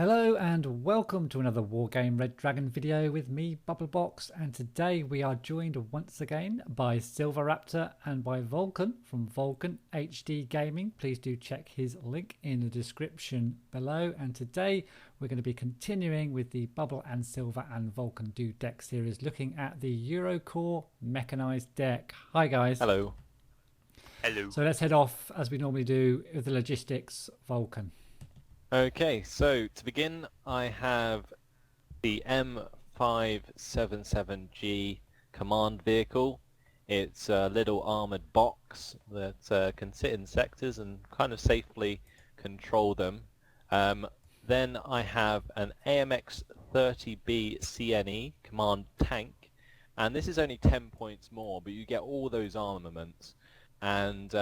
Hello and welcome to another Wargame Red Dragon video with me, Bubblebox, and today we are joined once again by Silver Raptor and by Vulcan from Vulcan HD Gaming. Please do check his link in the description below, and today we're going to be continuing with the Bubble and Silver and Vulcan Do deck series, looking at the Eurocorps Mechanised Deck. Hi guys. Hello. Hello. So let's head off as we normally do with the logistics. Vulcan. Okay, so to begin, I have the M577G command vehicle. It's a little armoured box that can sit in sectors and kind of safely control them. Then I have an Amx-13 CNE command tank, and this is only 10 points more, but you get all those armaments. And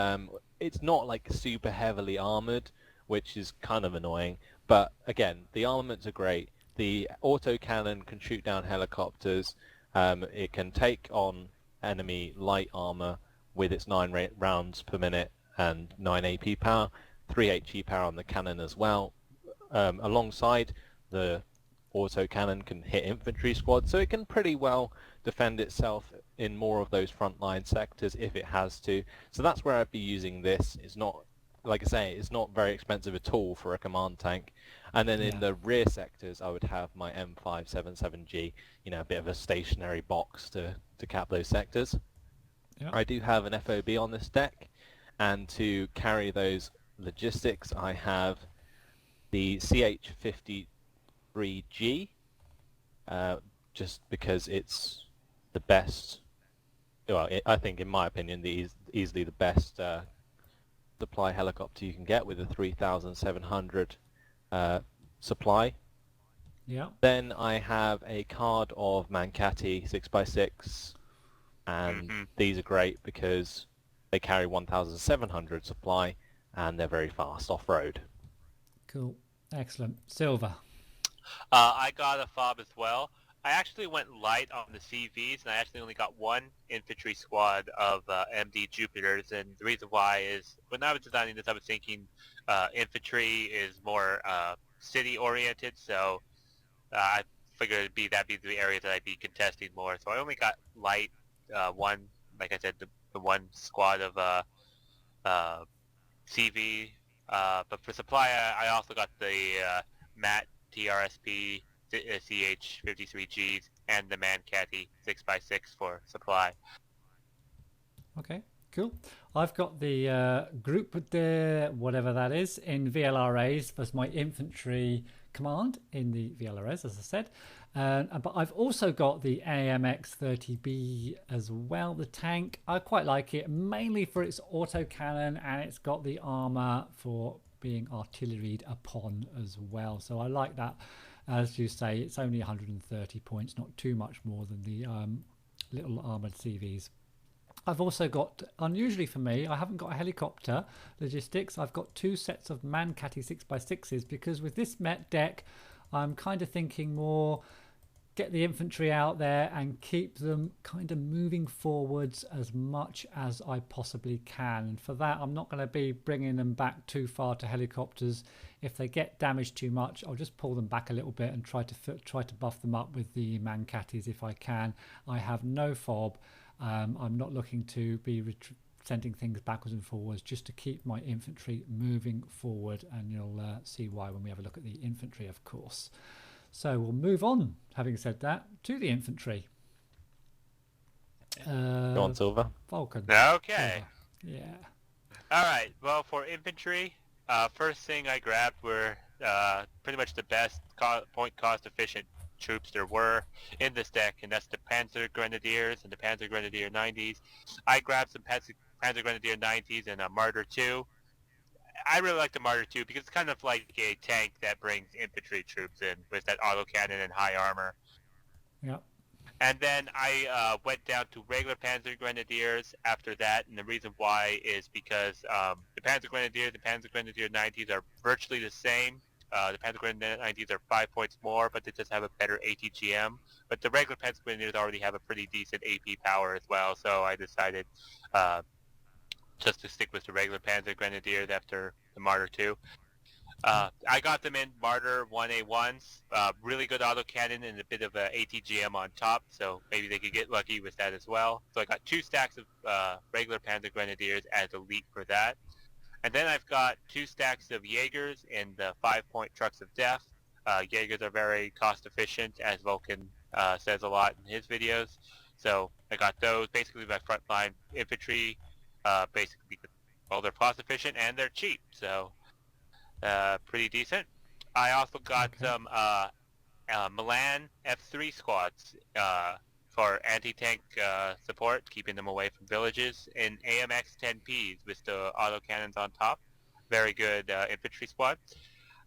it's not like super heavily armoured, which is kind of annoying. But again, the armaments are great. The autocannon can shoot down helicopters. It can take on enemy light armor with its 9 rounds per minute and 9 AP power, 3 HE power on the cannon as well. Alongside, the autocannon can hit infantry squads, so it can pretty well defend itself in more of those frontline sectors if it has to. So that's where I'd be using this. It's not, like I say, it's not very expensive at all for a command tank. And then in the rear sectors, I would have my M577G, a bit of a stationary box to cap those sectors. Yep. I do have an FOB on this deck, and to carry those logistics, I have the CH-53G, just because it's the best, I think in my opinion, easily the best supply helicopter you can get with a 3,700 supply. Yeah. Then I have a card of Mancati 6x6, and these are great because they carry 1,700 supply and they're very fast off-road. Cool. Excellent. Silver. I got a fob as well. I actually went light on the CVs, and I actually only got one infantry squad of MD Jupiters, and the reason why is when I was designing this, I was thinking infantry is more city-oriented, so I figured that'd be the area that I'd be contesting more. So I only got light one, like I said, the one squad of CV, but for supply, I also got the MAT TRSP CH-53Gs and the Mancati 6x6 for supply. Okay, cool. I've got the group de whatever that is in VLRAs as my infantry command in the VLRAs, as I said. But I've also got the Amx-13 as well, the tank. I quite like it, mainly for its autocannon, and it's got the armor for being artilleried upon as well. So I like that. As you say, it's only 130 points, not too much more than the little armoured CVs. I've also got, unusually for me, I haven't got a helicopter logistics. I've got 2 sets of Mancati 6x6s because with this Met deck, I'm kind of thinking more get the infantry out there and keep them kind of moving forwards as much as I possibly can. And for that, I'm not going to be bringing them back too far to helicopters. If they get damaged too much, I'll just pull them back a little bit and try to buff them up with the Mancatis if I can. I have no fob. I'm not looking to be sending things backwards and forwards, just to keep my infantry moving forward, and you'll see why when we have a look at the infantry, of course. So we'll move on, having said that, to the infantry. Go on, Silver. Vulcan. Okay. Silver. Yeah. All right. Well, for infantry, first thing I grabbed were pretty much the best point cost efficient troops there were in this deck, and that's the Panzer Grenadiers and the Panzer Grenadier 90s. I grabbed some Panzer Grenadier 90s and a Martyr 2. I really like the Martyr 2 because it's kind of like a tank that brings infantry troops in with that autocannon and high armor. Yep. And then I went down to regular Panzer Grenadiers after that, and the reason why is because the Panzer Grenadiers and Panzer Grenadier 90s are virtually the same. The Panzer Grenadier 90s are 5 points more, but they just have a better ATGM. But the regular Panzer Grenadiers already have a pretty decent AP power as well, so I decided just to stick with the regular Panzer Grenadiers after the Martyr 2. I got them in Martyr 1A1s, really good autocannon and a bit of a ATGM on top, so maybe they could get lucky with that as well. So I got 2 stacks of regular Panzer Grenadiers as elite for that. And then I've got 2 stacks of Jaegers and the 5-point Trucks of Death. Jaegers are very cost efficient, as Vulcan says a lot in his videos. So I got those, basically my frontline infantry, basically, well, they're cost efficient and they're cheap, so pretty decent. I also got some Milan F3 squads for anti-tank support, keeping them away from villages, and Amx-10Ps with the autocannons on top. Very good infantry squad.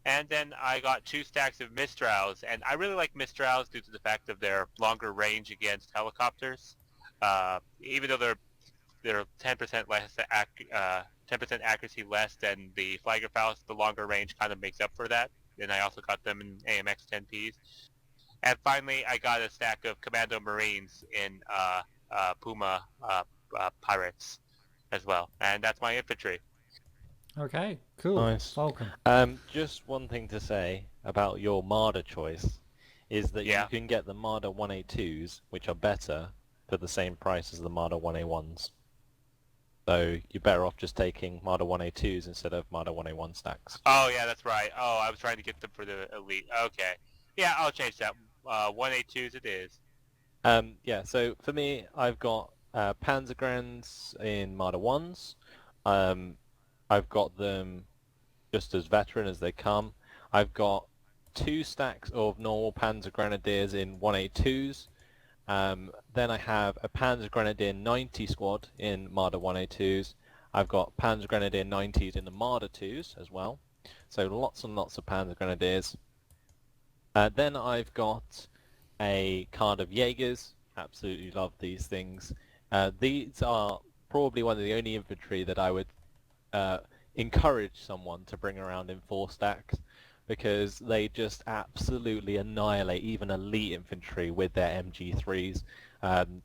And then I got 2 stacks of Mistrals, and I really like Mistrals due to the fact of their longer range against helicopters. Even though they're 10% less 10% accuracy less than the Fliegerfaust, the longer range kind of makes up for that. And I also got them in AMX 10Ps. And finally, I got a stack of Commando Marines in Puma Pirates as well. And that's my infantry. Okay, cool. Nice. Vulcan. Just one thing to say about your Marder choice is that you can get the Marder 1A2s, which are better, for the same price as the Marder 1A1s. So you're better off just taking Marder 1A2s instead of Marder 1A1 stacks. Oh, yeah, that's right. Oh, I was trying to get them for the elite. Okay. Yeah, I'll change that. 1A2s it is. Yeah, so for me, I've got Panzergrens in Marder 1s. I've got them just as veteran as they come. I've got 2 stacks of normal Panzergrenadiers in 1A2s. Then I have a Panzergrenadier 90 squad in Marder 1A2s. I've got Panzergrenadier 90s in the Marder 2s as well. So lots and lots of Panzergrenadiers. Then I've got a card of Jaegers. Absolutely love these things. These are probably one of the only infantry that I would encourage someone to bring around in 4 stacks, because they just absolutely annihilate even elite infantry with their MG3s.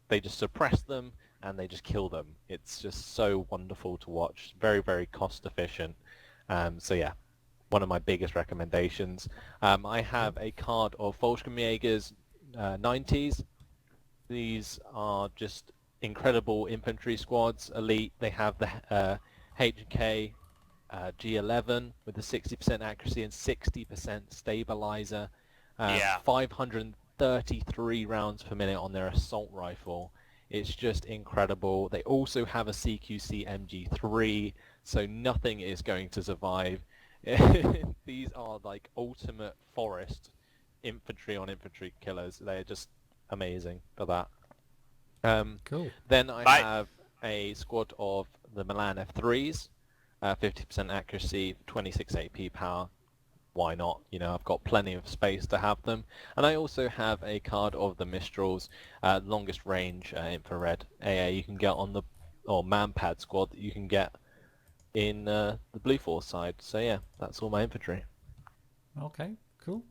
They just suppress them and they just kill them. It's just so wonderful to watch. Very, very cost efficient. So yeah, one of my biggest recommendations. I have a card of Volkskamjägers 90s. These are just incredible infantry squads, elite. They have the H&K G11 with a 60% accuracy and 60% stabilizer. 533 rounds per minute on their assault rifle. It's just incredible. They also have a CQC MG3, so nothing is going to survive. These are like ultimate forest infantry on infantry killers. They're just amazing for that. Cool. Then I have a squad of the Milan F3s, 50% accuracy, 26 AP power. Why not? You know, I've got plenty of space to have them. And I also have a card of the Mistrals, longest range infrared AA you can get on the manpad squad that you can get in the Blue Force side. So yeah, that's all my infantry. Okay, cool.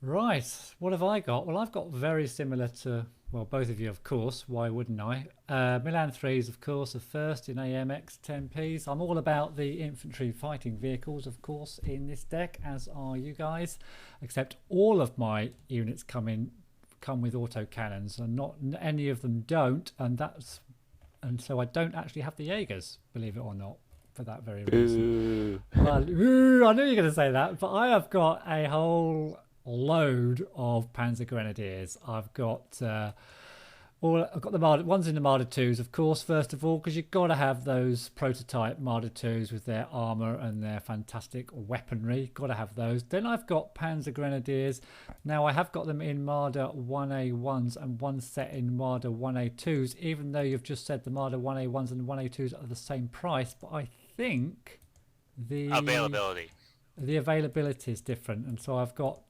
Right, what have I got? Well, I've got very similar to, well, both of you, of course. Why wouldn't I? Milan 3s, of course, are first in AMX 10Ps. I'm all about the infantry fighting vehicles, of course, in this deck, as are you guys. Except all of my units come with autocannons, and not any of them don't, and so I don't actually have the Jaegers, believe it or not, for that very reason. Well, I knew you were going to say that, but I have got a whole load of Panzer Grenadiers. I've got the Marder, ones in the Marder 2s, of course, first of all, because you've got to have those prototype Marder 2s with their armour and their fantastic weaponry. Got to have those. Then I've got Panzer Grenadiers. Now, I have got them in Marder 1A1s and one set in Marder 1A2s, even though you've just said the Marder 1A1s and 1A2s are the same price, but I think the availability is different, and so I've got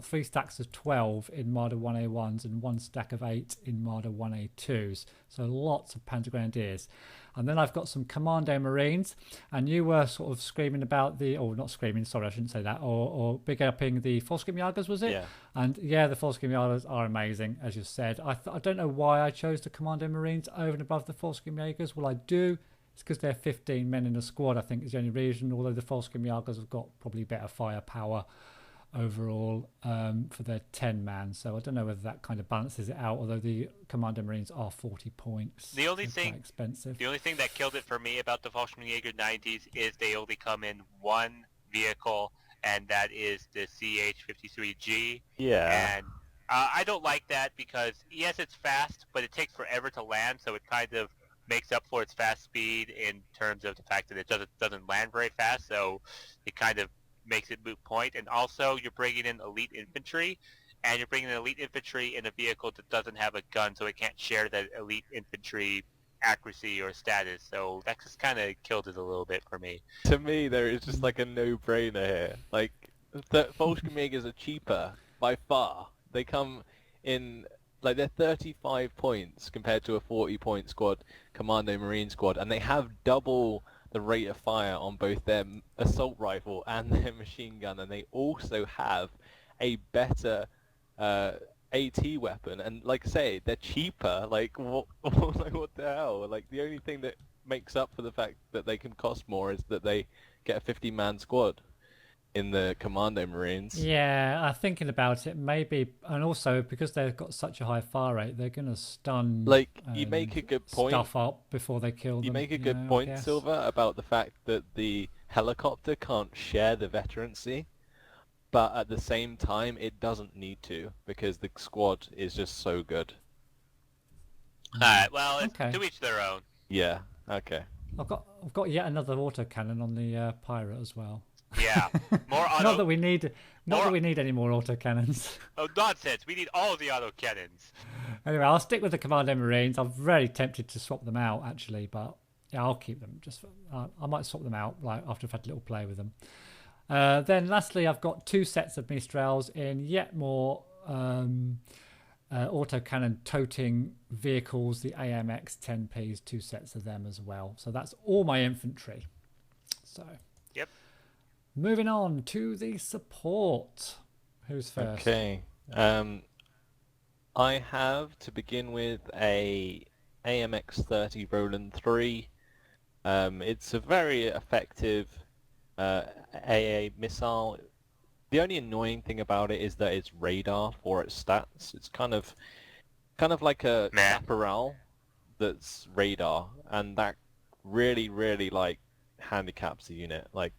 3 stacks of 12 in Marder 1A1s and 1 stack of 8 in Marder 1A2s, so lots of Panzer Grenadiers. And then I've got some Commando Marines, and you were sort of screaming about not screaming, sorry, I shouldn't say that, or big upping the Volkskamjägers, was it? Yeah. And yeah, the Volkskamjägers are amazing, as you said. I don't know why I chose the Commando Marines over and above the Volkskamjägers. Well, I do It's because they're 15 men in a squad, I think, is the only reason. Although the Volscom Jagers have got probably better firepower overall for their 10 man. So I don't know whether that kind of balances it out. Although the Commander Marines are 40 points. The only thing, quite expensive. The only thing that killed it for me about the Volkswagen 90s is they only come in one vehicle, and that is the CH-53G. Yeah. And I don't like that because yes, it's fast, but it takes forever to land. So it kind of makes up for its fast speed in terms of the fact that it doesn't land very fast. So it kind of makes it moot point. And also, you're bringing in elite infantry, and you're bringing in elite infantry in a vehicle that doesn't have a gun, so it can't share that elite infantry accuracy or status. So that just kind of killed it a little bit for me. To me, there is just like a no-brainer here. Like, the Volkswagen are cheaper by far. They come in, like, they're 35 points compared to a 40-point squad, Commando Marine squad, and they have double the rate of fire on both their assault rifle and their machine gun, and they also have a better AT weapon. And like I say, they're cheaper. Like, what the hell? Like, the only thing that makes up for the fact that they can cost more is that they get a 50-man squad in the Commando Marines. Yeah, I'm thinking about it. Maybe, and also because they've got such a high fire rate, they're going to stun. Like, you make a good point. Stuff up before they kill them. You make a good point, Silver, about the fact that the helicopter can't share the veterancy, but at the same time, it doesn't need to because the squad is just so good. Alright, well, it's to each their own. Yeah. Okay. I've got yet another autocannon on the pirate as well. Yeah, more auto. Not that we need any more autocannons. Oh, nonsense! We need all the autocannons. Anyway, I'll stick with the Commando Marines. I'm very tempted to swap them out, actually, but yeah, I'll keep them. I might swap them out like after I've had a little play with them. Then, lastly, I've got 2 sets of Mistrals in yet more autocannon toting vehicles. The Amx-10Ps, 2 sets of them as well. So that's all my infantry. So. Yep. Moving on to the support. Who's first? Okay. I have, to begin with, a Amx-13 Roland 3. It's a very effective AA missile. The only annoying thing about it is that it's radar for its stats. It's kind of like a chaparral that's radar, and that really, really like handicaps the unit. Like,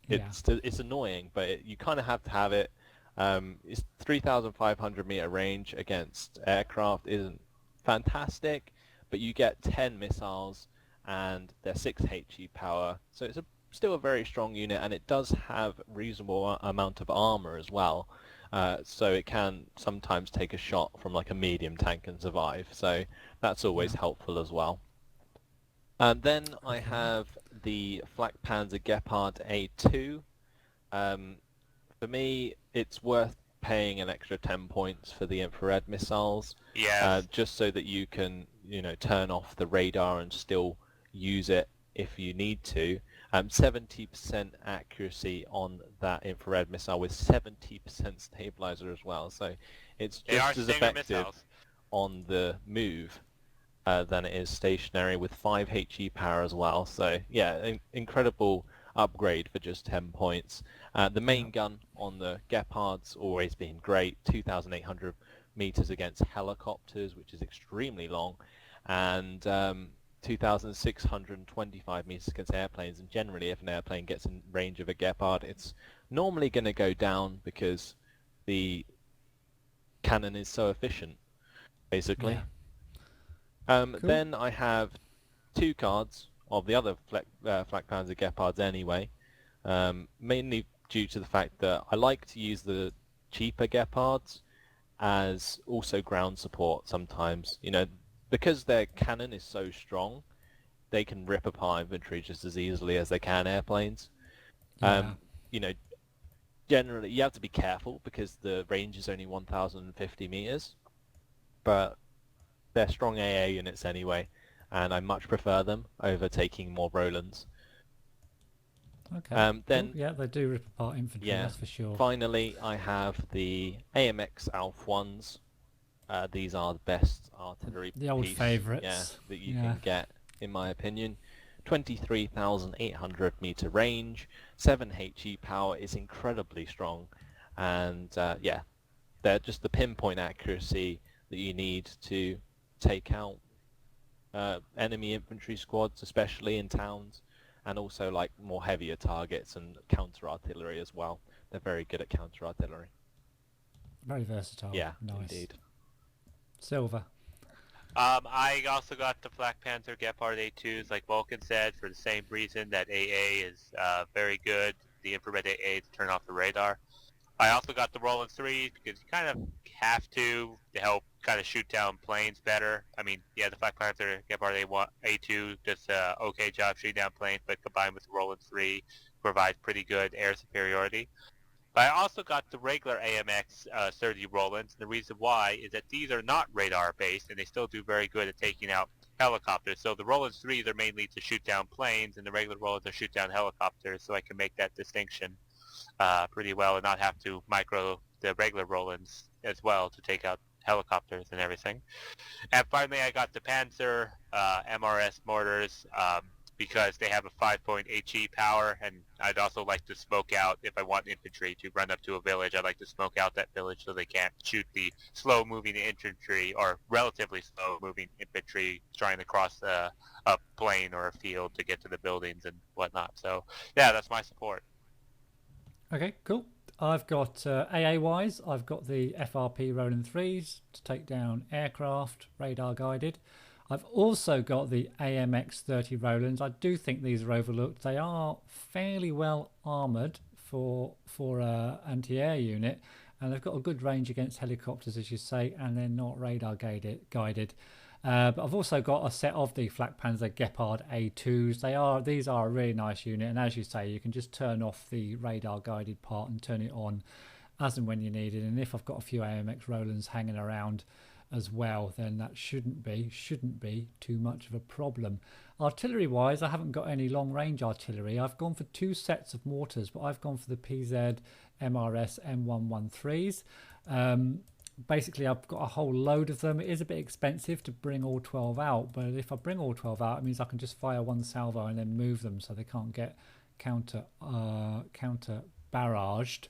it's annoying, but you kind of have to have it. It's 3,500 meter range against aircraft isn't fantastic, but you get 10 missiles and they're 6 HE power, so it's still a very strong unit, and it does have reasonable amount of armor as well. So it can sometimes take a shot from like a medium tank and survive. So that's always helpful as well. And then I have the Flak Panzer Gepard A2. For me, it's worth paying an extra 10 points for the infrared missiles. Just so that you can, turn off the radar and still use it if you need to. 70% accuracy on that infrared missile with 70% stabilizer as well. So it's just as effective on the move than it is stationary, with 5 HE power as well. So yeah, incredible upgrade for just 10 points. The main gun on the Gepard's always been great, 2,800 meters against helicopters, which is extremely long, and 2,625 meters against airplanes. And generally, if an airplane gets in range of a Gepard, it's normally going to go down because the cannon is so efficient, basically. Cool. Then I have 2 cards of the other Flak Panzer Gepards anyway, mainly due to the fact that I like to use the cheaper Gepards as also ground support sometimes. Because their cannon is so strong, they can rip apart infantry just as easily as they can airplanes. Generally you have to be careful because the range is only 1,050 meters, but they're strong AA units anyway, and I much prefer them over taking more Rolands. Okay. Then yeah, they do rip apart infantry, that's for sure. Finally, I have the AMX Alf 1s. These are the best artillery the old favourites. that you can get, in my opinion. 23,800 meter range, 7 HE power is incredibly strong, and yeah, they're just the pinpoint accuracy that you need to take out enemy infantry squads, especially in towns, and also like more heavier targets and counter artillery as well. They're very good at counter artillery. Very versatile. Yeah, Nice. indeed. Silver. I also got the Flak Panzer Gepard A2s, like Vulcan said, for the same reason that AA is very good, the infrared AA to turn off the radar. I also got the Roland 3s because you kind of have to help kind of shoot down planes better. I mean, yeah, the Flak Panzer Gepard A2 does an okay job shooting down planes, but combined with the Roland 3 provides pretty good air superiority. But I also got the regular Amx-13 Rolands, and the reason why is that these are not radar-based, and they still do very good at taking out helicopters. So the Roland 3s are mainly to shoot down planes, and the regular Rolands are shoot down helicopters, so I can make that distinction pretty well and not have to micro the regular Rolands as well to take out helicopters and everything. And finally, I got the Panzer MRS mortars, because they have a 5-point HE power, and I'd also like to smoke out, if I want infantry to run up to a village, I'd like to smoke out that village so they can't shoot the slow-moving infantry, or relatively slow-moving infantry trying to cross a plain or a field to get to the buildings and whatnot. So, yeah, that's my support. Okay, cool. I've got AA-wise, I've got the FRP Roland 3s to take down aircraft, radar-guided. I've also got the AMX-13 Rolands. I do think these are overlooked. They are fairly well armoured for an anti-air unit, and they've got a good range against helicopters, as you say, and they're not radar guided. But I've also got a set of the Flak Panzer Gepard A2s. These are a really nice unit, and as you say, you can just turn off the radar guided part and turn it on as and when you need it. And if I've got a few AMX Rolands hanging around as well, then that shouldn't be too much of a problem. Artillery wise, I haven't got any long range artillery. I've gone for 2 sets of mortars, but I've gone for the PZ MRS M113s. Basically, I've got a whole load of them. It is a bit expensive to bring all 12 out, but if I bring all 12 out, it means I can just fire one salvo and then move them so they can't get counter barraged.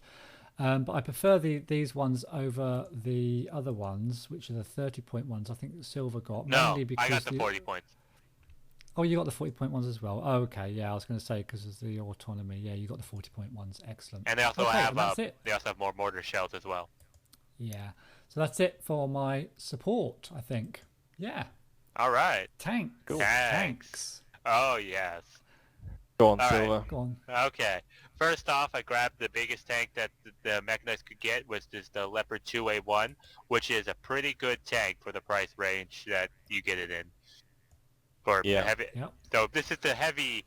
But I prefer these ones over the other ones, which are the 30-point ones. I think Silver got. No, mainly because I got the 40 points. Oh, you got the 40-point ones as well. Oh, okay, yeah, I was going to say because of the autonomy. Yeah, you got the 40-point ones. Excellent. And they also okay, have they also have more mortar shells as well. Yeah, so that's it for my support, I think. Yeah. All right. Tanks. Cool. Tanks. Oh yes. Go on, All Silver. right. Go on. Okay. First off, I grabbed the biggest tank that the Mechanized could get, was just the Leopard 2A1, which is a pretty good tank for the price range that you get it in. For heavy. Yep. So this is the heavy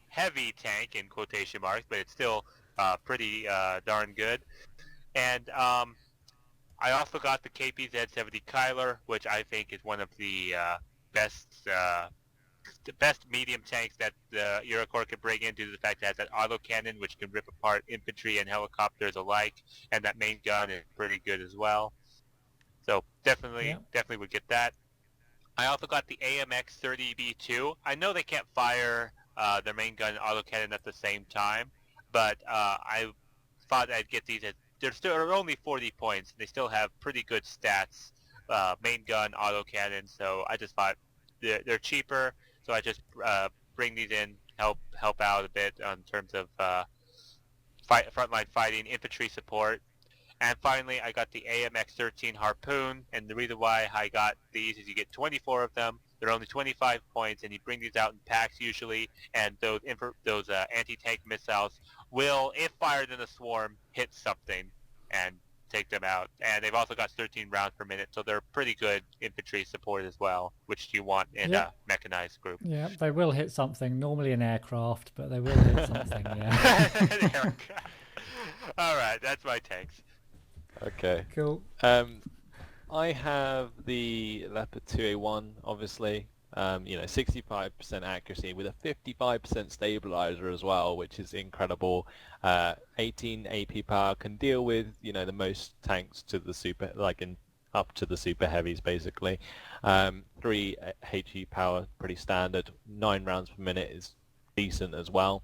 tank in quotation marks, but it's still pretty darn good. And I also got the KPZ-70 Kyler, which I think is one of the best medium tanks that the Eurocorps can bring in due to the fact that it has that autocannon which can rip apart infantry and helicopters alike, and that main gun is pretty good as well. So definitely would get that. I also got the AMX-30B2. I know they can't fire their main gun and autocannon at the same time, but I thought I'd get these. They're only 40 points. They still have pretty good stats, main gun, autocannon. So I just thought they're cheaper. So I just bring these in, help out a bit in terms of frontline fighting, infantry support. And finally, I got the Amx-13 Harpoon, and the reason why I got these is you get 24 of them. They're only 25 points, and you bring these out in packs usually, and those anti-tank missiles will, if fired in a swarm, hit something and take them out. And they've also got 13 rounds per minute, so they're pretty good infantry support as well, which you want in a mechanized group. Yeah, they will hit something, normally an aircraft, but they will hit something, yeah. All right, that's my tanks. Okay. Cool. I have the Leopard 2A1, obviously. 65% accuracy with a 55% stabilizer as well, which is incredible. 18 AP power, can deal with the most tanks to the super, up to the super heavies basically. 3 HE power, pretty standard. 9 rounds per minute is decent as well.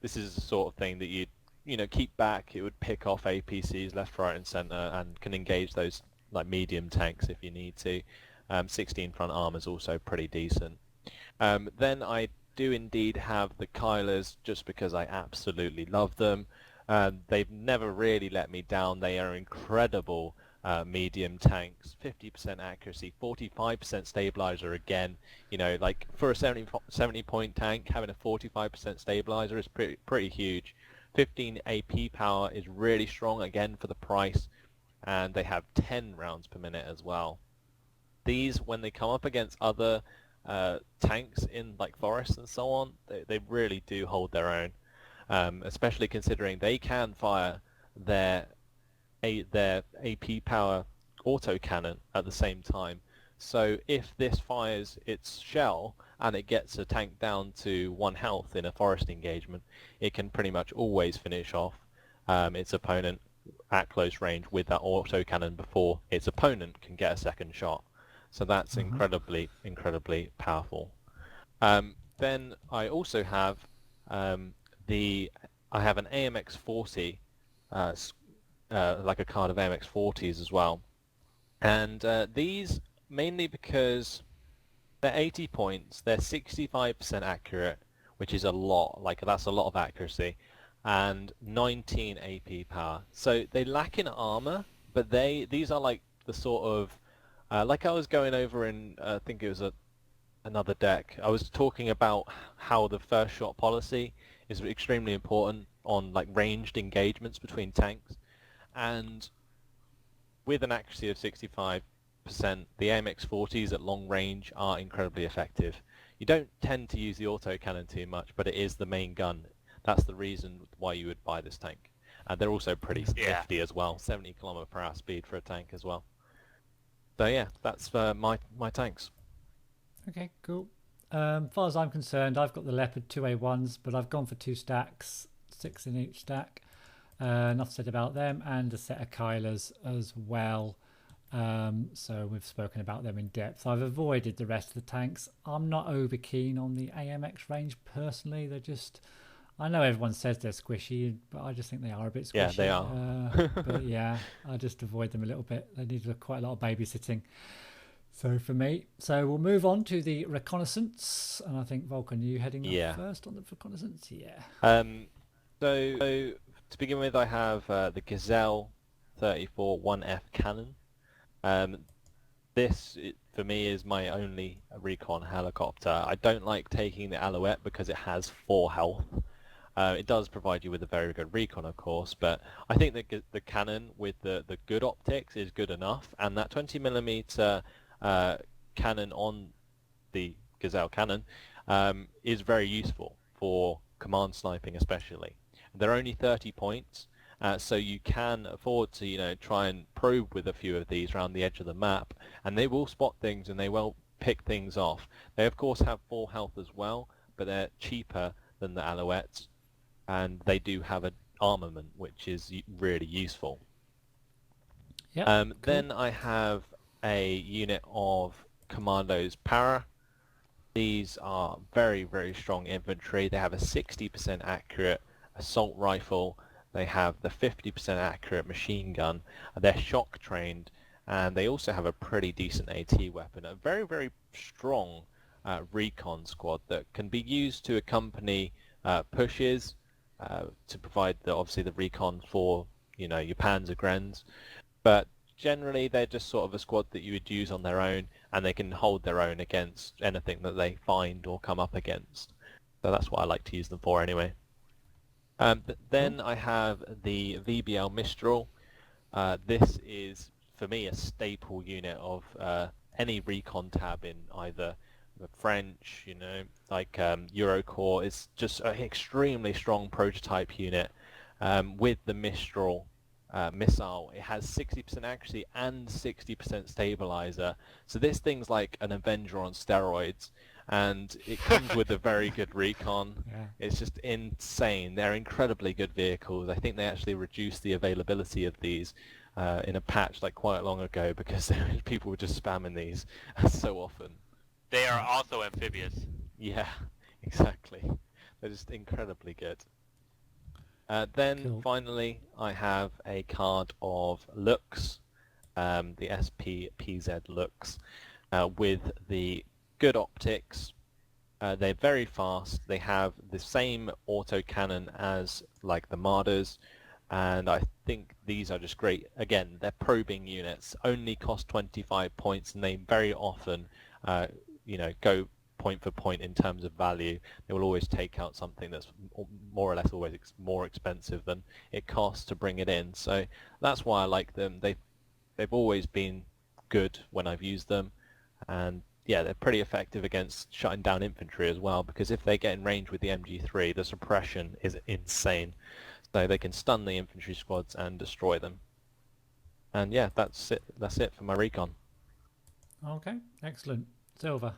This is the sort of thing that you keep back. It would pick off APCs left, right, and center, and can engage those like medium tanks if you need to. 16 front armor is also pretty decent. Then I do indeed have the Kylers, just because I absolutely love them. They've never really let me down. They are incredible medium tanks, 50% accuracy, 45% stabilizer again. Like for a 70 point tank, having a 45% stabilizer is pretty huge. 15 AP power is really strong again for the price, and they have 10 rounds per minute as well. These, when they come up against other tanks in like forests and so on, they really do hold their own, especially considering they can fire their AP power autocannon at the same time. So if this fires its shell and it gets a tank down to 1 health in a forest engagement, it can pretty much always finish off its opponent at close range with that autocannon before its opponent can get a second shot. So that's incredibly powerful. Then I also have an AMX-40, like a card of AMX-40s as well. And these, mainly because they're 80 points, they're 65% accurate, which is a lot. Like, that's a lot of accuracy, and 19 AP power. So they lack in armor, but these are like the sort of like I was going over in, I think it was another deck, I was talking about how the first shot policy is extremely important on like ranged engagements between tanks, and with an accuracy of 65%, the AMX-40s at long range are incredibly effective. You don't tend to use the autocannon too much, but it is the main gun. That's the reason why you would buy this tank. And they're also pretty nifty as well, 70 km/h speed for a tank as well. So yeah, that's my tanks. Okay, cool. As far as I'm concerned, I've got the Leopard 2A1s, but I've gone for 2 stacks, 6 in each stack. Enough said about them, and a set of Kylers as well. So we've spoken about them in depth. I've avoided the rest of the tanks. I'm not over keen on the AMX range personally. They're just... I know everyone says they're squishy, but I just think they are a bit squishy. Yeah, they are. But yeah, I just avoid them a little bit. They need quite a lot of babysitting. So for me, we'll move on to the reconnaissance, and I think Vulcan, you heading up first on the reconnaissance? Yeah. So to begin with, I have the Gazelle 34 1F cannon. This, for me, is my only recon helicopter. I don't like taking the Alouette because it has 4 health. It does provide you with a very good recon, of course, but I think the cannon with the good optics is good enough, and that 20mm cannon on the Gazelle cannon is very useful for command sniping especially. They're only 30 points, so you can afford to try and probe with a few of these around the edge of the map, and they will spot things and they will pick things off. They of course have 4 health as well, but they're cheaper than the Alouettes, and they do have an armament which is really useful. Yep, cool. Then I have a unit of Commandos Para. These are very, very strong infantry. They have a 60% accurate assault rifle. They have the 50% accurate machine gun. They're shock trained, and they also have a pretty decent AT weapon. A very, very strong recon squad that can be used to accompany pushes to provide obviously the recon for your Panzer Grenadiers. But generally they're just sort of a squad that you would use on their own, and they can hold their own against anything that they find or come up against. So that's what I like to use them for anyway. Then I have the Vbl Mistral. This is, for me, a staple unit of any recon tab in either the French, like Eurocorps. It's just an extremely strong prototype unit with the Mistral missile. It has 60% accuracy and 60% stabilizer. So this thing's like an Avenger on steroids, and it comes with a very good recon. Yeah. It's just insane. They're incredibly good vehicles. I think they actually reduced the availability of these in a patch like quite long ago because people were just spamming these so often. They are also amphibious. Yeah, Exactly. They're just incredibly good. Then Cool. finally, I have a card of Lux, the SPPZ Lux, with the good optics. They're very fast. They have the same autocannon as like the Marders, and I think these are just great. Again, they're probing units, only cost 25 points, and they very often, go point for point in terms of value. They will always take out something that's more or less always more expensive than it costs to bring it in. So that's why I like them. They've always been good when I've used them, and yeah, they're pretty effective against shutting down infantry as well, because if they get in range with the MG3, the suppression is insane. So they can stun the infantry squads and destroy them. And yeah, that's it for my recon. Okay, excellent. Silver.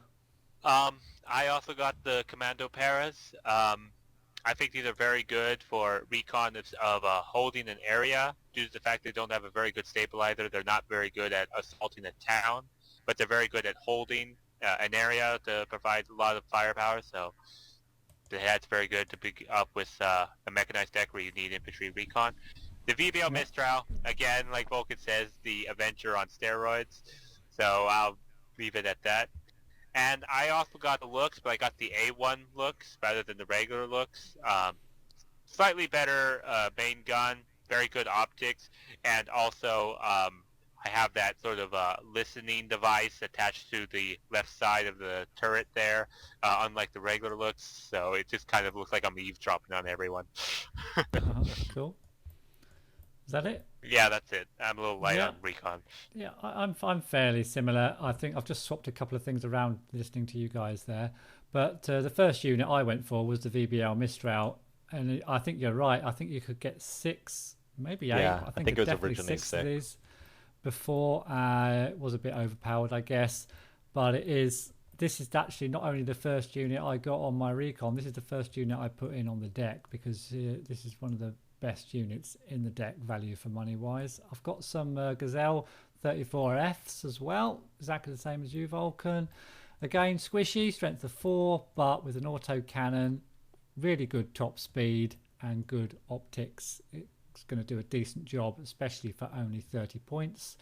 I also got the Commando Paras. I think these are very good for recon of holding an area due to the fact they don't have a very good stabilizer. They're not very good at assaulting a town, but they're very good at holding an area to provide a lot of firepower. So that's very good to pick up with a mechanized deck where you need infantry recon. The Vbl Mistral, again, like Vulcan says, the Avenger on steroids. So I'll leave it at that. And I also got the looks, but I got the A1 looks rather than the regular looks. Slightly better main gun, very good optics, and also I have that sort of listening device attached to the left side of the turret there, unlike the regular looks. So it just kind of looks like I'm eavesdropping on everyone. Cool. Is that it? Yeah, that's it. I'm a little light Yeah. on recon. Yeah, I'm fairly similar. I think I've just swapped a couple of things around listening to you guys there. But the first unit I went for was the VBL Mistral, and I think you're right. I think you could get 6, maybe 8. Yeah, I I think think it was definitely originally 6 of 6. these before. It was a bit overpowered, I guess. But this is actually not only the first unit I got on my recon. This is the first unit I put in on the deck, because this is one of the best units in the deck, value for money wise. I've got some Gazelle 34Fs as well, exactly the same as you, Vulcan. Again, squishy, strength of 4, but with an auto cannon, really good top speed and good optics. It's going to do a decent job, especially for only 30 points.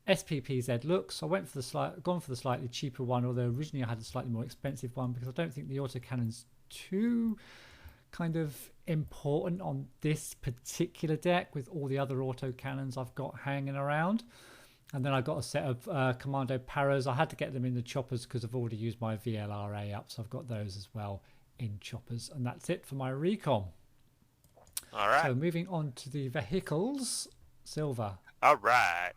SPPZ looks. I went for gone for the slightly cheaper one, although originally I had a slightly more expensive one, because I don't think the autocannon's too kind of important on this particular deck with all the other autocannons I've got hanging around. And then I got a set of Commando Paras. I had to get them in the choppers because I've already used my VLRA up, so I've got those as well in choppers. And that's it for my recon. All right. So moving on to the vehicles. Silver. All right.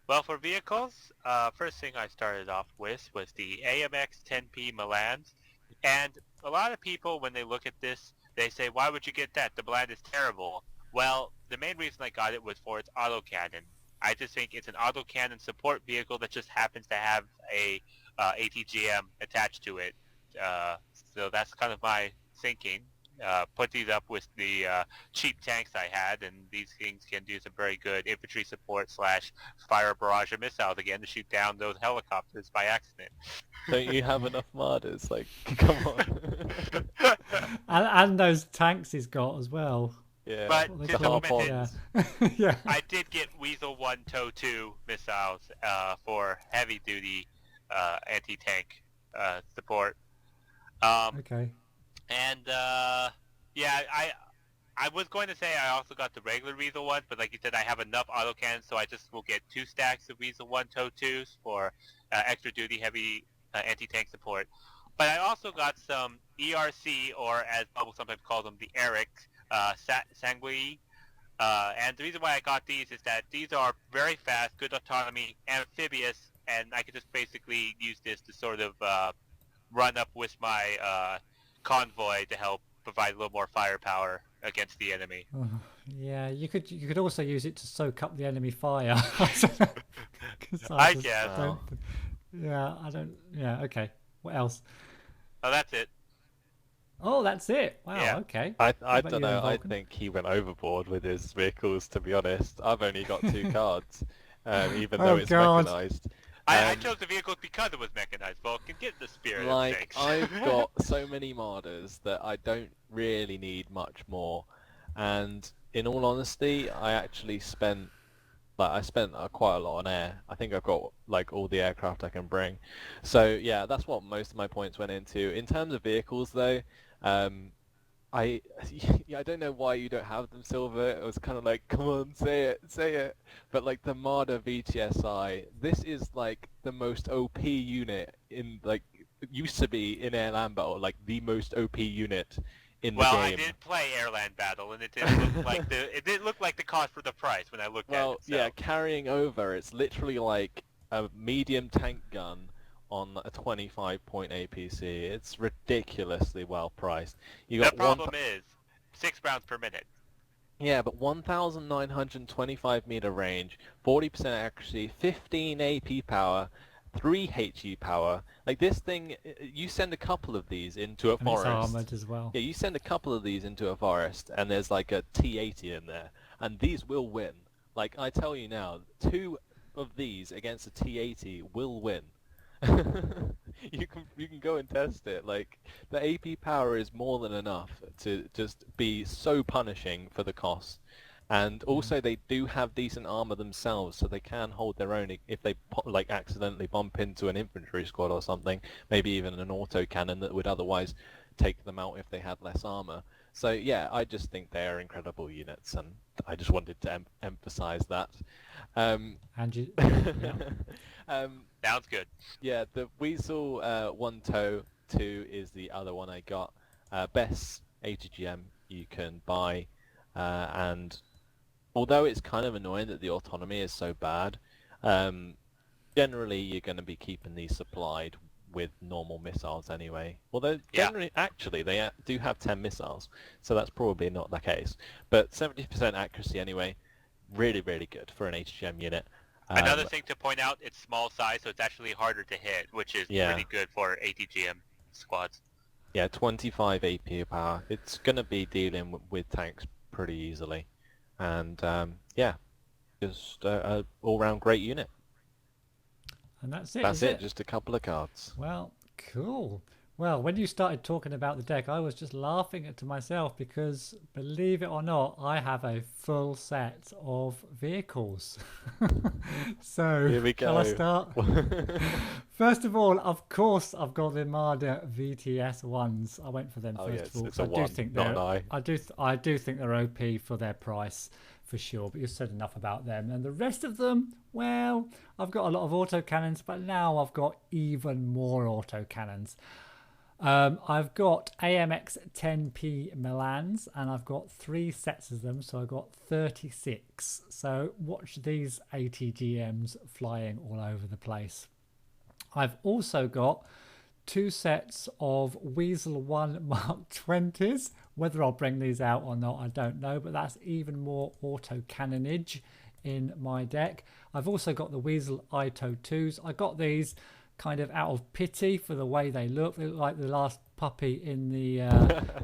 Well, for vehicles, first thing I started off with was the Amx-13 Milans. And a lot of people, when they look at this, they say, why would you get that? The Milan is terrible. Well, the main reason I got it was for its autocannon. I just think it's an autocannon support vehicle that just happens to have a ATGM attached to it. So that's kind of my thinking. Put these up with the cheap tanks I had, and these things can do some very good infantry support / fire barrage of missiles again to shoot down those helicopters by accident. Don't you have enough Marders? Like, come on. and those tanks he's got as well. Yeah, But the to supplement Harpoons. Yeah. I did get Weasel 1 TOW 2 missiles for heavy duty anti-tank support. Okay. And yeah, I was going to say I also got the regular Weasel 1, but like you said, I have enough autocannons, so I just will get 2 stacks of Weasel 1 TOW 2s for extra duty heavy anti-tank support. But I also got some ERC, or as Bubble sometimes calls them, the Eric Sanguii. And the reason why I got these is that these are very fast, good autonomy, amphibious, and I could just basically use this to sort of run up with my convoy to help provide a little more firepower against the enemy. Yeah, you could also use it to soak up the enemy fire. I guess. Yeah, okay. What else? Oh, that's it. Oh, that's it. Wow, Yeah. okay. I about don't you then, know. I Vulcan? think he went overboard with his vehicles, to be honest. I've only got 2 cards, even though Oh, it's God. mechanized. I chose the vehicle because it was mechanized. Vulcan, get the spirit of Like, things. I've got so many modders that I don't really need much more. And in all honesty, I actually spent quite a lot on air. I think I've got like all the aircraft I can bring. So yeah, that's what most of my points went into. In terms of vehicles though, I yeah, I don't know why you don't have them, Silver. It was kind of like, come on, say it. But like the Marder VTSI, this is like the most OP unit in like it used to be in Air Land Battle, like the most OP unit in the Well, game. I did play Airland Battle, and it didn't look like the cost for the price when I looked at it. Well, So. yeah, carrying over, it's literally like a medium tank gun on a 25-point APC. It's ridiculously well priced. You The got problem is 6 rounds per minute. Yeah, but 1,925 meter range, 40% accuracy, 15 AP power, 3 HE power. Like this thing, you send a couple of these into a And it's forest. armored as well. Yeah, you send a couple of these into a forest, and there's like a T80 in there, and these will win. Like I tell you now, 2 of these against a T80 will win. You can go and test it. Like the AP power is more than enough to just be so punishing for the cost. And also they do have decent armor themselves, so they can hold their own if they like accidentally bump into an infantry squad or something, maybe even an autocannon that would otherwise take them out if they had less armor. So yeah, I just think they are incredible units, and I just wanted to emphasize that. And you, yeah. Sounds good. Yeah, the Weasel 1 Toe 2 is the other one I got. Best ATGM you can buy, and although it's kind of annoying that the autonomy is so bad, generally you're going to be keeping these supplied with normal missiles anyway. Although generally, actually, they do have 10 missiles, so that's probably not the case. But 70% accuracy anyway, really, really good for an HGM unit. Another thing to point out, it's small size, so it's actually harder to hit, which is pretty good for ATGM squads. Yeah, 25 AP power. It's going to be dealing with tanks pretty easily. And yeah, just an all-round great unit. And that's it. That's it, just a couple of cards. Well, cool. Well, when you started talking about the deck, I was just laughing to myself because, believe it or not, I have a full set of vehicles. So, here we go. Shall I start? First of all, of course, I've got the Marder VTS ones. I went for them first of all. It's a one, not an I. I do think they're OP for their price, for sure. But you said enough about them. And the rest of them, well, I've got a lot of autocannons, but now I've got even more autocannons. I've got AMX-10P Milans, and I've got 3 sets of them, so I've got 36. So watch these ATGMs flying all over the place. I've also got 2 sets of Weasel 1 Mark 20s. Whether I'll bring these out or not, I don't know, but that's even more autocannonage in my deck. I've also got the Weasel Ito 2s. I got these kind of out of pity for the way they look. They look like the last puppy in the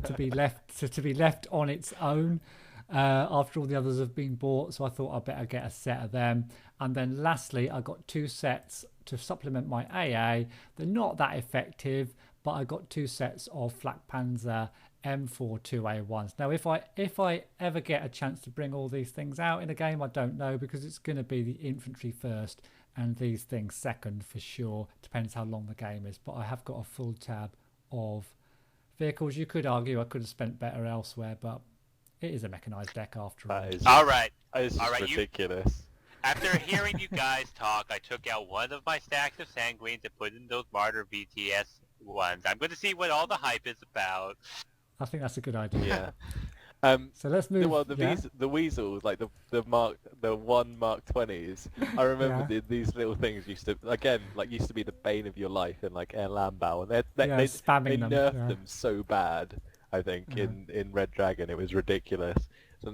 to be left on its own after all the others have been bought. So I thought I'd better get a set of them. And then lastly, I got 2 sets to supplement my AA. They're not that effective, but I got 2 sets of Flak Panzer M42A1s. Now, if I ever get a chance to bring all these things out in a game, I don't know, because it's going to be the infantry first and these things second for sure. Depends how long the game is, but I have got a full tab of vehicles. You could argue I could have spent better elsewhere, but it is a mechanized deck after all. All right. It's ridiculous. After hearing you guys talk, I took out one of my stacks of Sanguines and put in those Marder VTS ones. I'm going to see what all the hype is about. I think that's a good idea. Yeah. So let's move. Well, the weasels, like the 1 Mark 20s. I remember these little things used to be the bane of your life in like Air Land Battle, and they nerfed them so bad. I think in Red Dragon it was ridiculous.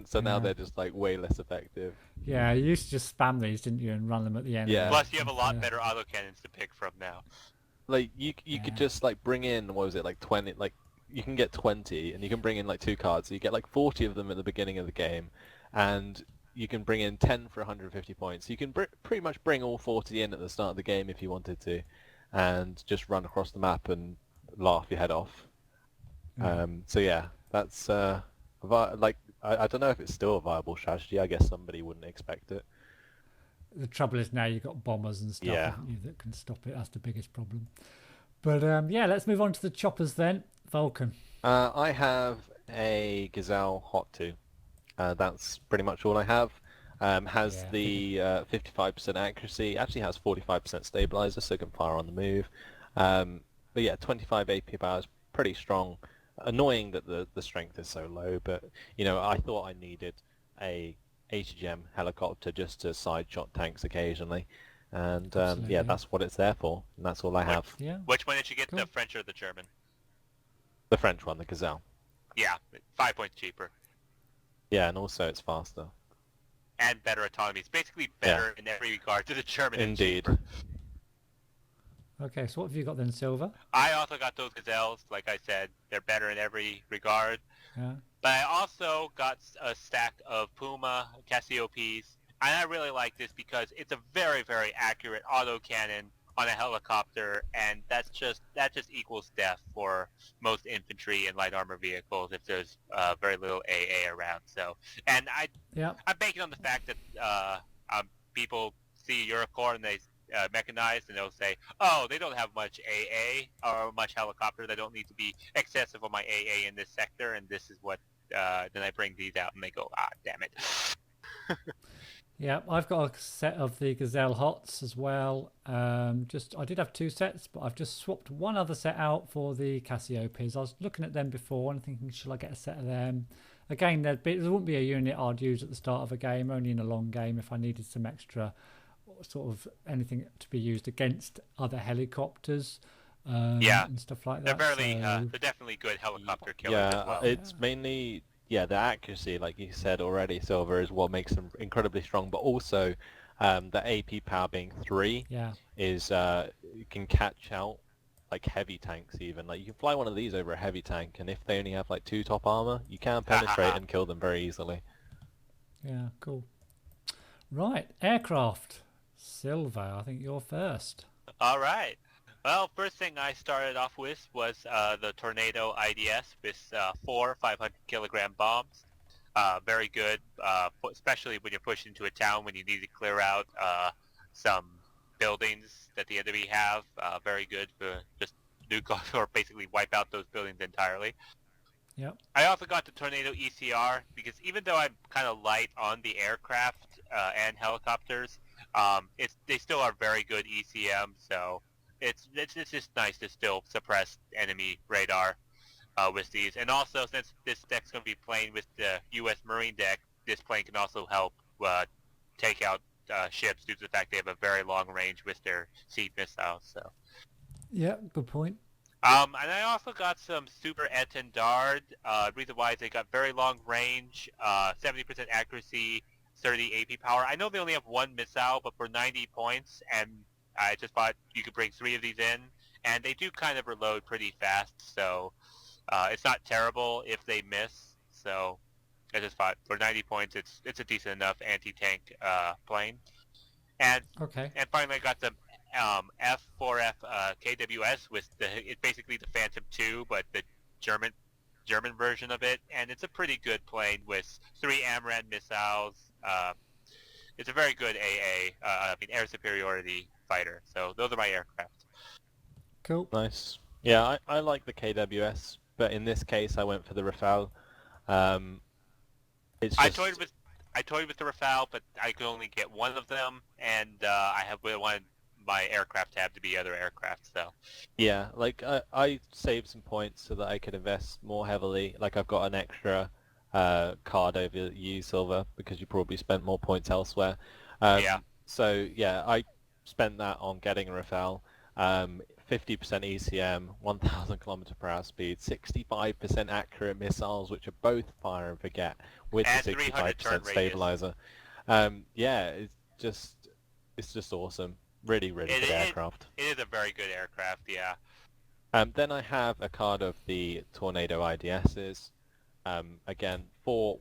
So now they're just like way less effective. Yeah, you used to just spam these, didn't you, and run them at the end. Yeah. Plus, you have a lot better autocannons to pick from now. Like you could just like bring in, what was it, like 20, like you can get 20 and you can bring in like 2 cards, so you get like 40 of them at the beginning of the game, and you can bring in 10 for 150 points. You can pretty much bring all 40 in at the start of the game if you wanted to, and just run across the map and laugh your head off. So yeah, that's like I don't know if it's still a viable strategy. I guess somebody wouldn't expect it. The trouble is now you've got bombers and stuff, Yeah. haven't you, that can stop it. That's the biggest problem. But yeah, let's move on to the choppers then. Vulcan. I have a Gazelle Hot 2. That's pretty much all I have. Has the 55% accuracy. Actually has 45% stabilizer, so it can fire on the move. But yeah, 25 AP power is pretty strong. Annoying that the strength is so low, but I thought I needed a ATGM helicopter just to side shot tanks occasionally, and yeah, that's what it's there for, and that's all I have. Yeah. Which one did you get, the French or the German? The French one, the Gazelle. Yeah, 5 points cheaper. Yeah, and also it's faster. And better autonomy. It's basically better in every regard to the German. Indeed. Okay, so what have you got then, Silver? I also got those Gazelles. Like I said, they're better in every regard. Yeah. But I also got a stack of Puma Cassiopeias. And I really like this because it's a very, very accurate autocannon on a helicopter, and that just equals death for most infantry and light armor vehicles if there's very little AA around. So, and I'm banking on the fact that people see Eurocorps and they mechanized, and they'll say, "Oh, they don't have much AA or much helicopter. They don't need to be excessive on my AA in this sector." And this is what then I bring these out, and they go, "Ah, damn it." Yeah, I've got a set of the Gazelle Hots as well. I did have 2 sets, but I've just swapped one other set out for the Cassiopeias. I was looking at them before and thinking, shall I get a set of them? Again, there wouldn't be a unit I'd use at the start of a game, only in a long game if I needed some extra sort of anything to be used against other helicopters and stuff like that. They're definitely good helicopter killers as well. It's mainly... Yeah, the accuracy, like you said already, Silver, is what makes them incredibly strong. But also, the AP power being 3 is you can catch out like heavy tanks even. Like you can fly one of these over a heavy tank, and if they only have like 2 top armor, you can penetrate and kill them very easily. Yeah, cool. Right, aircraft. Silver, I think you're first. All right. Well, first thing I started off with was the Tornado IDS with 4 500-kilogram bombs. Very good, especially when you're pushed into a town when you need to clear out some buildings that the enemy have. Very good for just nuke or basically wipe out those buildings entirely. Yep. I also got the Tornado ECR because even though I'm kind of light on the aircraft and helicopters, they still are very good ECM, so... It's just nice to still suppress enemy radar with these. And also, since this deck's going to be playing with the U.S. Marine deck, this plane can also help take out ships due to the fact they have a very long range with their seed missiles. So. Yeah, good point. And I also got some Super Etendard. Reason why is they got very long range, 70% accuracy, 30 AP power. I know they only have 1 missile, but for 90 points, and I just thought you could bring 3 of these in, and they do kind of reload pretty fast, so it's not terrible if they miss. So I just thought for 90 points, it's a decent enough anti-tank plane. And finally, I got the F4F KWS with it's basically the Phantom 2, but the German version of it, and it's a pretty good plane with 3 AMRAAM missiles. It's a very good air superiority fighter. So those are my aircraft. Cool. Nice. Yeah, I like the KWS, but in this case I went for the Rafale. I toyed with the Rafale, but I could only get one of them, and I wanted my aircraft tab to be other aircraft. So yeah, like I saved some points so that I could invest more heavily. Like I've got an extra card over you, Silver, because you probably spent more points elsewhere. So yeah, I spent that on getting a Rafale. 50% ECM, 1,000 km/h speed, 65% accurate missiles, which are both fire and forget, with and the 65% stabilizer. Yeah, it's just awesome. Really good aircraft. It is a very good aircraft, yeah. Then I have a card of the Tornado IDSs. Again, 4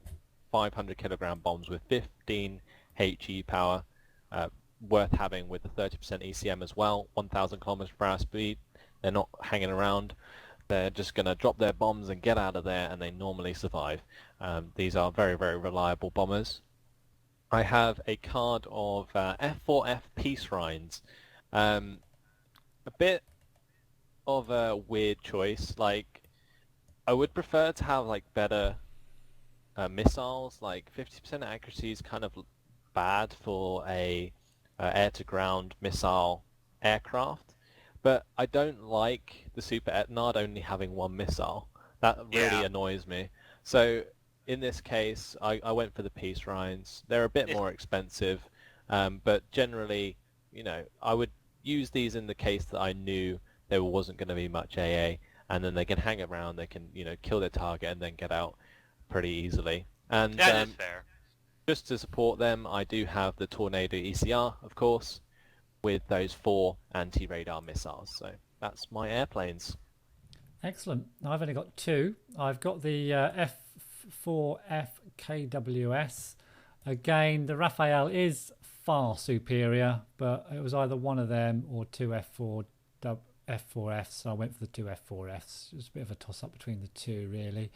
500 kilogram bombs with 15 HE power, worth having with the 30% ECM as well, 1,000 kilometers per hour speed. They're not hanging around. They're just going to drop their bombs and get out of there, and they normally survive. These are very, very reliable bombers. I have a card of F4F Peace Rhines. A bit of a weird choice. Like, I would prefer to have like better missiles. Like 50% accuracy is kind of bad for a air-to-ground missile aircraft. But I don't like the Super Etnard only having one missile. That really annoys me. So in this case, I went for the Peace Rhines. They're a bit more expensive, but generally, you know, I would use these in the case that I knew there wasn't going to be much AA, and then they can hang around, they can, you know, kill their target and then get out pretty easily. And that is fair. Just to support them, I do have the Tornado ECR, of course, with those 4 anti-radar missiles. So that's my airplanes. Excellent. I've only got 2. I've got the F4F KWS. Again, the Raphael is far superior, but it was either one of them or 2 F4Fs, so I went for the 2 F4Fs. It was a bit of a toss-up between the 2, really.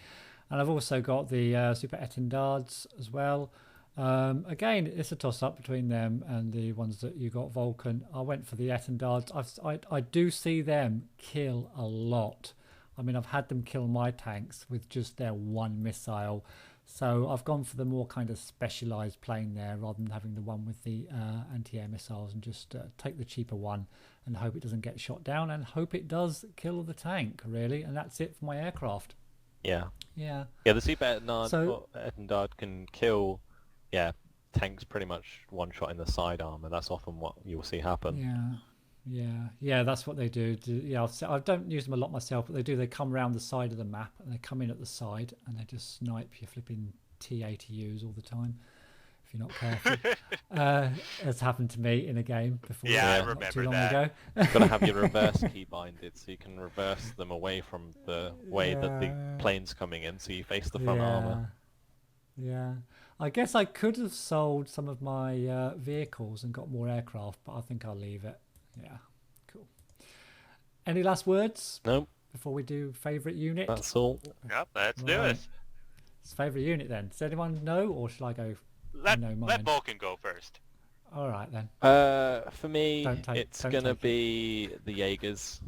And I've also got the Super Etendards as well. Again, it's a toss-up between them and the ones that you got Vulcan. I went for the Etendards. I do see them kill a lot. I mean, I've had them kill my tanks with just their one missile. So I've gone for the more kind of specialised plane there rather than having the one with the anti-air missiles, and just take the cheaper one and hope it doesn't get shot down and hope it does kill the tank, really. And that's it for my aircraft. Yeah. Yeah. Yeah, the Super Etendard can kill tanks pretty much one shot in the side armor. That's often what you'll see happen. Yeah, that's what they do. I don't use them a lot myself, but they do. They come around the side of the map and they come in at the side and they just snipe your flipping T-80Us all the time if you're not careful. It's happened to me in a game before. Yeah, I not remember too long that. ago. You've got to have your reverse key binded so you can reverse them away from the way that the plane's coming in, so you face the front armor. Yeah. I guess I could have sold some of my vehicles and got more aircraft, but I think I'll leave it. Yeah, cool. Any last words? Nope. Before we do favourite unit? That's all. Yep, let's do it. It's favourite unit then. Does anyone know, or shall I go? Let Vulcan go first. All right then. For me, it's going to be the Jaegers.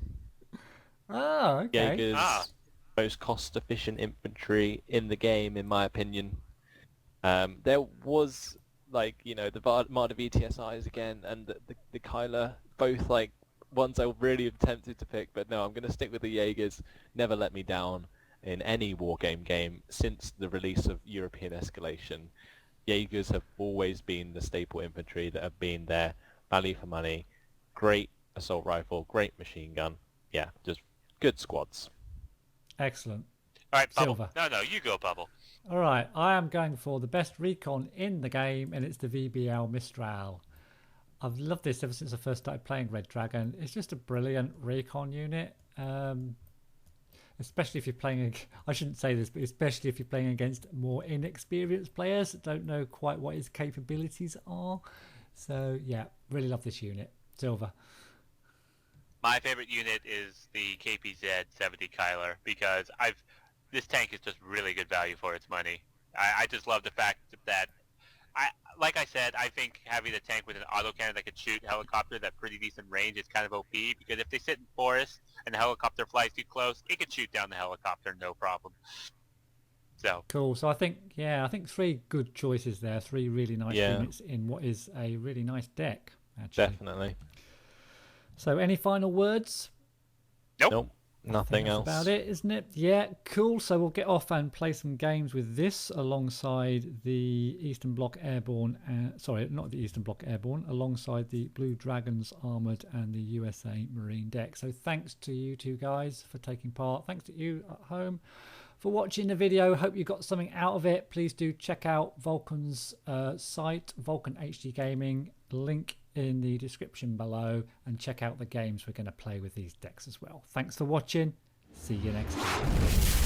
Oh, okay. Jaegers, most cost-efficient infantry in the game, in my opinion. There was, like, you know, the Marder VTSIs again and the Kyler, both like ones I really am tempted to pick, but no, I'm going to stick with the Jaegers. Never let me down in any Wargame game since the release of European Escalation. Jaegers have always been the staple infantry that have been there, value for money, great assault rifle, great machine gun. Yeah, just good squads. Excellent. All right, Bubble. Silver. No, you go, Bubble. All right, I am going for the best recon in the game, and it's the Vbl Mistral. I've loved this ever since I first started playing Red Dragon. It's just a brilliant recon unit, especially if you're playing, I shouldn't say this, but especially if you're playing against more inexperienced players that don't know quite what his capabilities are. So, yeah, really love this unit. Silver. My favorite unit is the KPZ 70 Kyler because this tank is just really good value for its money. I just love the fact that, like I said, I think having a tank with an autocannon that can shoot helicopters at pretty decent range is kind of OP, because if they sit in forest and the helicopter flies too close, it can shoot down the helicopter no problem. So cool. So I think 3 good choices there, 3 really nice units in what is a really nice deck, actually. Definitely. So any final words? Nope. Nothing else. That's about it, isn't it? Yeah, cool. So we'll get off and play some games with this alongside the Eastern Bloc Airborne. Sorry, not the Eastern Bloc Airborne. Alongside the Blue Dragons Armoured and the USA Marine deck. So thanks to you two guys for taking part. Thanks to you at home for watching the video. Hope you got something out of it. Please do check out Vulcan's site, Vulcan HD Gaming. Link in the description below, and check out the games we're going to play with these decks as well. Thanks for watching. See you next time.